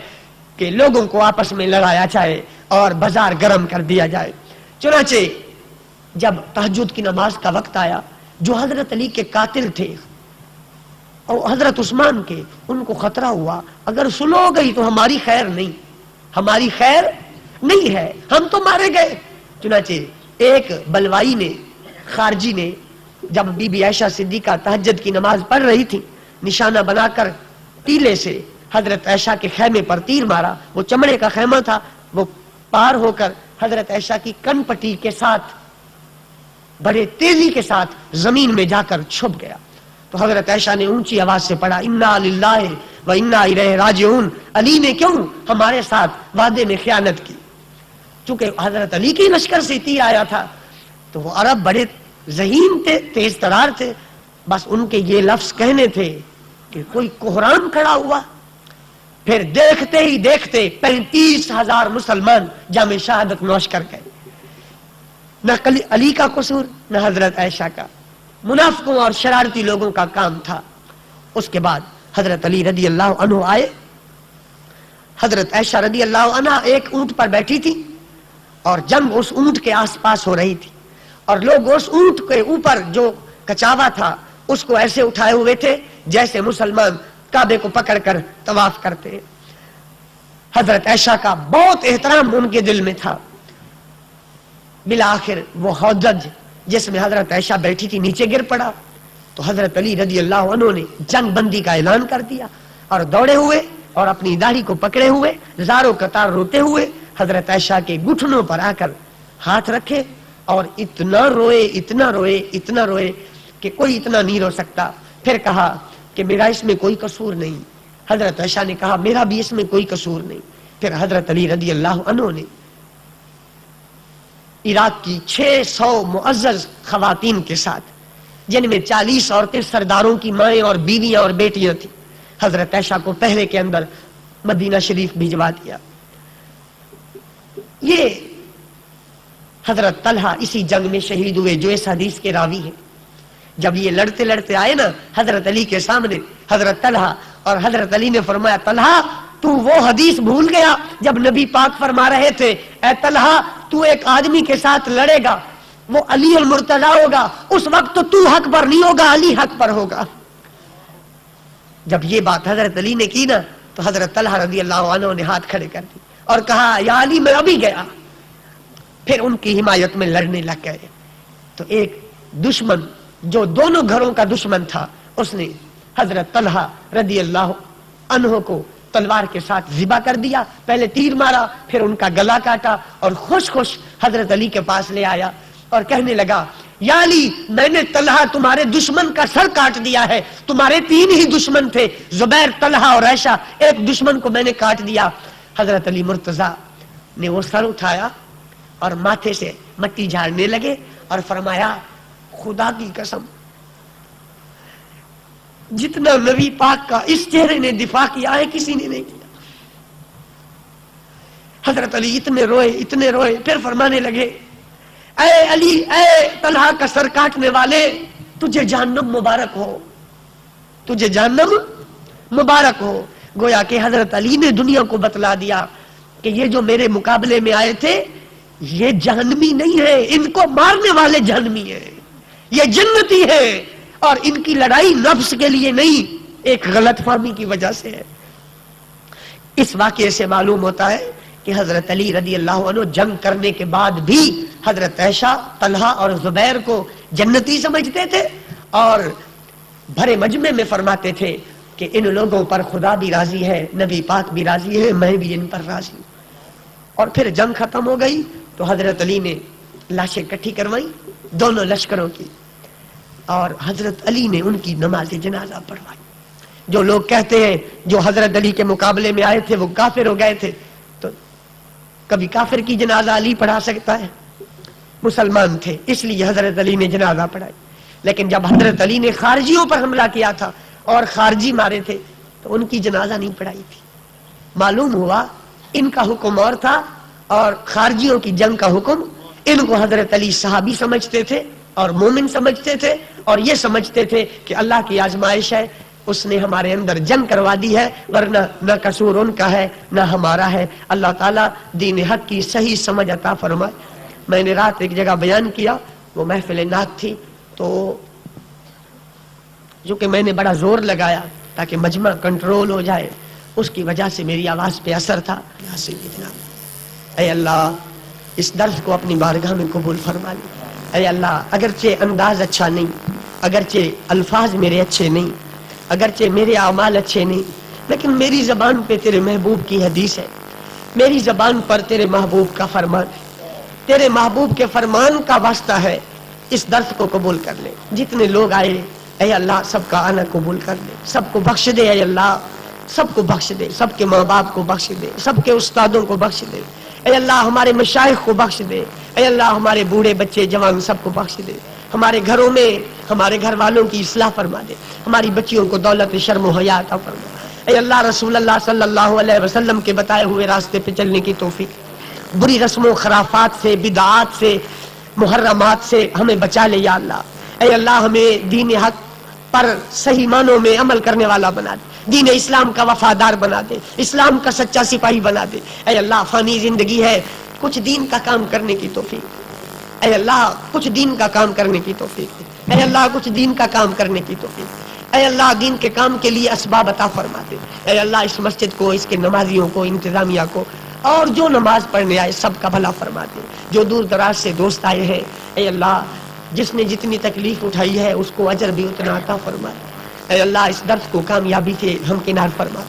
کہ لوگوں کو آپس میں لڑایا جائے اور بازار گرم کر دیا جائے. چنانچہ جب تہجد کی نماز کا وقت آیا، جو حضرت علی کے قاتل تھے اور حضرت عثمان کے، ان کو خطرہ ہوا اگر سلو ہو گئی تو ہماری خیر نہیں، ہماری خیر نہیں ہے، ہم تو مارے گئے. چنانچہ ایک بلوائی نے، خارجی نے، جب بی بی عائشہ صدیقہ تہجد کی نماز پڑھ رہی تھی، نشانہ بنا کر تیلے سے حضرت عائشہ کے خیمے پر تیر مارا. وہ چمڑے کا خیمہ تھا، وہ پار ہو کر حضرت عائشہ کی کن پٹی کے ساتھ بڑے تیزی کے ساتھ زمین میں جا کر چھپ گیا. تو حضرت عائشہ نے اونچی آواز سے پڑھا انا للہ و انا الیہ راجعون. علی نے کیوں ہمارے ساتھ وعدے میں خیانت کی؟ چونکہ حضرت علی کی لشکر سے تیر آیا تھا تو وہ عرب بڑے ذہین تھے، تیز ترار تھے، بس ان کے یہ لفظ کہنے تھے کہ کوئی کوہرام کھڑا ہوا. پھر دیکھتے ہی دیکھتے 35,000 مسلمان جام شہادت نوش کر گئے. نہ علی کا قصور نہ حضرت عائشہ کا، منافقوں اور شرارتی لوگوں کا کام تھا. اس کے بعد حضرت علی رضی اللہ عنہ آئے. حضرت عائشہ رضی اللہ عنہ ایک اونٹ پر بیٹھی تھی اور جنگ اس اونٹ کے آس پاس ہو رہی تھی، اور لوگ اس اونٹ کے اوپر جو کچاوا تھا اس کو ایسے اٹھائے ہوئے تھے جیسے مسلمان کعبے کو پکڑ کر طواف کرتے. حضرت عائشہ کا بہت احترام ان کے دل میں تھا. بالآخر وہ حوض جس میں حضرت عائشہ بیٹھی تھی نیچے گر پڑا تو حضرت علی رضی اللہ عنہ نے جنگ بندی کا اعلان کر دیا اور دوڑے ہوئے اور اپنی داڑھی کو پکڑے ہوئے زاروں قطار روتے ہوئے حضرت عائشہ کے گھٹنوں پر آ کر ہاتھ رکھے اور اتنا روئے اتنا روئے اتنا روئے کہ کوئی اتنا نہیں رو سکتا. پھر کہا کہ میرا اس میں کوئی قصور نہیں. حضرت عائشہ نے کہا میرا بھی اس میں کوئی قصور نہیں. پھر حضرت علی رضی اللہ عنہ نے عراق کی 600 معزز خواتین کے ساتھ، جن میں 40 عورتیں سرداروں کی مائیں اور بیویاں اور بیٹیاں تھیں، حضرت عائشہ کو پہرے کے اندر مدینہ شریف بھجوا دیا. یہ حضرت طلحہ اسی جنگ میں شہید ہوئے جو اس حدیث کے راوی ہیں. جب یہ لڑتے لڑتے آئے نا حضرت علی کے سامنے، حضرت طلحہ، اور حضرت علی نے فرمایا طلحہ تو وہ حدیث بھول گیا جب نبی پاک فرما رہے تھے اے طلحہ تو ایک آدمی کے ساتھ لڑے گا، وہ علی المرتضی ہوگا، اس وقت تو حق پر نہیں ہوگا، علی حق پر ہوگا. جب یہ بات حضرت علی نے کی نا تو حضرت طلحہ رضی اللہ عنہ نے ہاتھ کھڑے کر دی اور کہا یا علی میں ابھی گیا. پھر ان کی حمایت میں لڑنے لگ گئے. تو ایک دشمن جو دونوں گھروں کا دشمن تھا اس نے حضرت طلحہ رضی اللہ عنہ کو تلوار کے ساتھ ذبح کر دیا. پہلے تیر مارا پھر ان کا گلا کاٹا اور خوش خوش حضرت علی کے پاس لے آیا اور کہنے لگا یا علی میں نے طلحہ تمہارے دشمن کا سر کاٹ دیا ہے. تمہارے 3 ہی دشمن تھے، زبیر، طلحہ اور عائشہ، ایک دشمن کو میں نے کاٹ دیا. حضرت علی مرتضی نے وہ سر اٹھایا اور ماتھے سے مٹی جھاڑنے لگے اور فرمایا خدا کی قسم جتنا نبی پاک کا اس چہرے نے دفاع کیا ہے کسی نے نہیں کیا. حضرت علی اتنے روئے پھر فرمانے لگے اے علی اے طلحہ کا سر کاٹنے والے تجھے جہنم مبارک ہو، تجھے جہنم مبارک ہو. گویا کہ حضرت علی نے دنیا کو بتلا دیا کہ یہ جو میرے مقابلے میں آئے تھے یہ جہنمی نہیں ہے، ان کو مارنے والے جہنمی ہیں، یہ جنتی ہے، اور ان کی لڑائی نفس کے لیے نہیں ایک غلط فہمی کی وجہ سے ہے. اس واقعے سے معلوم ہوتا ہے کہ حضرت علی رضی اللہ عنہ جنگ کرنے کے بعد بھی حضرت عائشہ، طلحہ اور زبیر کو جنتی سمجھتے تھے اور بھرے مجمع میں فرماتے تھے کہ ان لوگوں پر خدا بھی راضی ہے، نبی پاک بھی راضی ہے، میں بھی ان پر راضی ہوں. اور پھر جنگ ختم ہو گئی تو حضرت علی نے لاشیں اکٹھی کروائی دونوں لشکروں کی اور حضرت علی نے ان کی نماز جنازہ پڑھوائی. جو لوگ کہتے ہیں جو حضرت علی کے مقابلے میں آئے تھے وہ کافر ہو گئے تھے، تو کبھی کافر کی جنازہ علی پڑھا سکتا ہے؟ مسلمان تھے اس لیے حضرت علی نے جنازہ پڑھائی. لیکن جب حضرت علی نے خارجیوں پر حملہ کیا تھا اور خارجی مارے تھے تو ان کی جنازہ نہیں پڑھائی تھی. معلوم ہوا ان کا حکم اور تھا اور خارجیوں کی جنگ کا حکم. ان کو حضرت علی صحابی سمجھتے تھے اور مومن سمجھتے تھے اور یہ سمجھتے تھے کہ اللہ کی آزمائش ہے، اس نے ہمارے اندر جنگ کروا دی ہے، ورنہ نہ قصور ان کا ہے نہ ہمارا ہے. اللہ تعالیٰ دین حق کی صحیح سمجھ عطا فرمائے. میں نے رات ایک جگہ بیان کیا، وہ محفل نعت تھی، تو جو کہ میں نے بڑا زور لگایا تاکہ مجمع کنٹرول ہو جائے، اس کی وجہ سے میری آواز پہ اثر تھا. اے اللہ اس درس کو اپنی بارگاہ میں قبول فرما لے. اے اللہ اگرچہ انداز اچھا نہیں، اگرچہ الفاظ میرے اچھے نہیں، اگرچہ میرے اعمال اچھے نہیں، لیکن میری زبان پہ تیرے محبوب کی حدیث ہے، میری زبان پر تیرے محبوب کا فرمان ہے، تیرے محبوب کے فرمان کا واسطہ ہے. اس درس کو قبول کر لے. جتنے لوگ آئے اے اللہ سب کا آنا قبول کر لے، سب کو بخش دے. اے اللہ سب کو بخش دے، سب کے ماں باپ کو بخش دے، سب کے استادوں کو بخش دے. اے اللہ ہمارے مشائخ کو بخش دے. اے اللہ ہمارے بوڑھے بچے جوان سب کو بخش دے. ہمارے گھروں میں ہمارے گھر والوں کی اصلاح فرما دے. ہماری بچیوں کو دولت شرم و حیا عطا فرما. اے اللہ رسول اللہ صلی اللہ علیہ وسلم کے بتائے ہوئے راستے پہ چلنے کی توفیق. بری رسم و خرافات سے، بدعات سے، محرمات سے ہمیں بچا لے یا اللہ. اے اللہ ہمیں دین حق پر صحیح معنوں میں عمل کرنے والا بنا دے، دین اسلام کا وفادار بنا دے، اسلام کا سچا سپاہی بنا دے. اے اللہ فانی زندگی ہے، کچھ دین کا کام کرنے کی توفیق. اے اللہ کچھ دین کا کام کرنے کی توفیق. اے اللہ کچھ دین کا کام کرنے کی توفیق. اے اللہ دین کے کام کے لیے اسباب عطا فرما دے. اے اللہ اس مسجد کو، اس کے نمازیوں کو، انتظامیہ کو اور جو نماز پڑھنے آئے سب کا بھلا فرما دے. جو دور دراز سے دوست آئے ہیں اے اللہ جس نے جتنی تکلیف اٹھائی ہے اس کو اجر بھی اتنا عطا فرما. اے اللہ اس درس کو کامیابی کے ہمکنار فرما.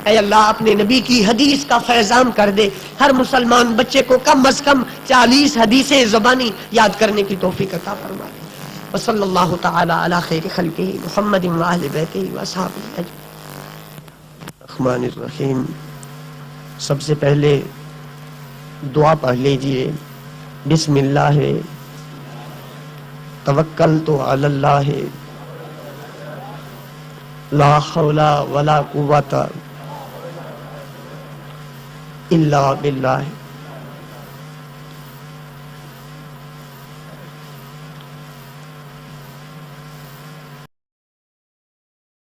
اے اللہ اپنے نبی کی حدیث کا فیضان کر دے. ہر مسلمان بچے کو کم از کم 40 حدیثیں زبانی یاد کرنے کی توفیق عطا فرما. وصلی اللہ تعالی علی خیر خلقہ محمد و اہل بیتہ و اصحابہ اجمعین. الرحمن الرحیم. سب سے پہلے دعا پڑھ لیجئے. بسم اللہ توکلت علی اللہ لا حول ولا قوة الا باللہ.